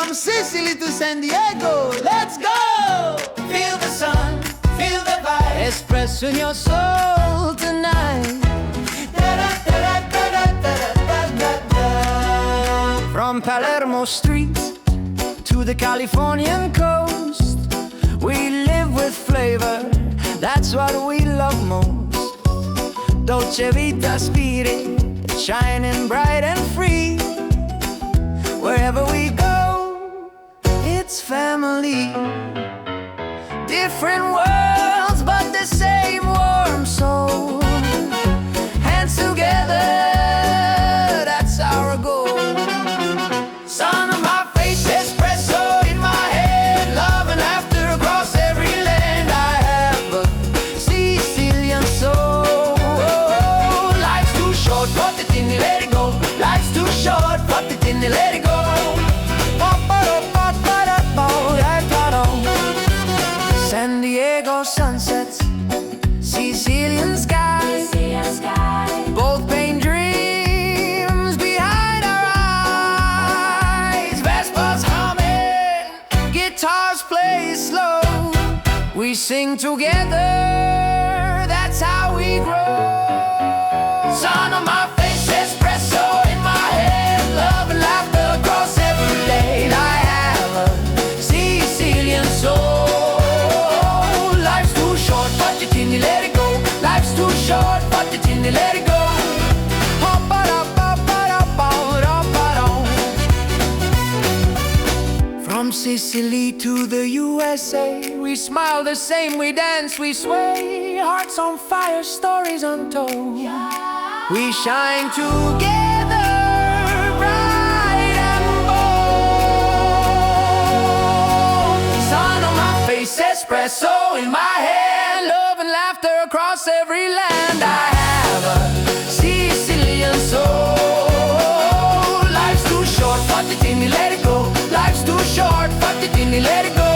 From Sicily to San Diego, let's go! Feel the sun, feel the vibe. Espresso in your soul tonight. From Palermo streets to the Californian coast, we live with flavor, that's what we love most. Dolce Vita spirit, shining bright and free. Wherever we go, it's family. Different worlds, but the same warm soul. Hands together, that's our goal. Sun on my face, espresso in my head, love and laughter across every land. I have a Sicilian soul. Life's too short, put it in, let it go. Life's too short, put it in, let it go. San Diego sunsets, Sicilian skies, both paint dreams behind our eyes. Vespa's humming, guitars play slow. We sing together, that's how we grow. Sun on my face, espresso in my head, love and laughter across every lane. I have a Sicilian soul. Let it go. Life's too short, but it's in the let it go. From Sicily to the USA, we smile the same, we dance, we sway. Hearts on fire, stories untold. We shine together, bright and bold. Sun on my face, espresso in my head, love and laughter across every land. I have a Sicilian soul. Life's too short, put it in me, let it go. Life's too short, put it in me, let it go.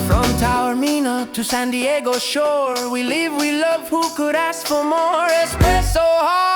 From Taormina to San Diego shore, we live, we love, who could ask for more? Espresso hard.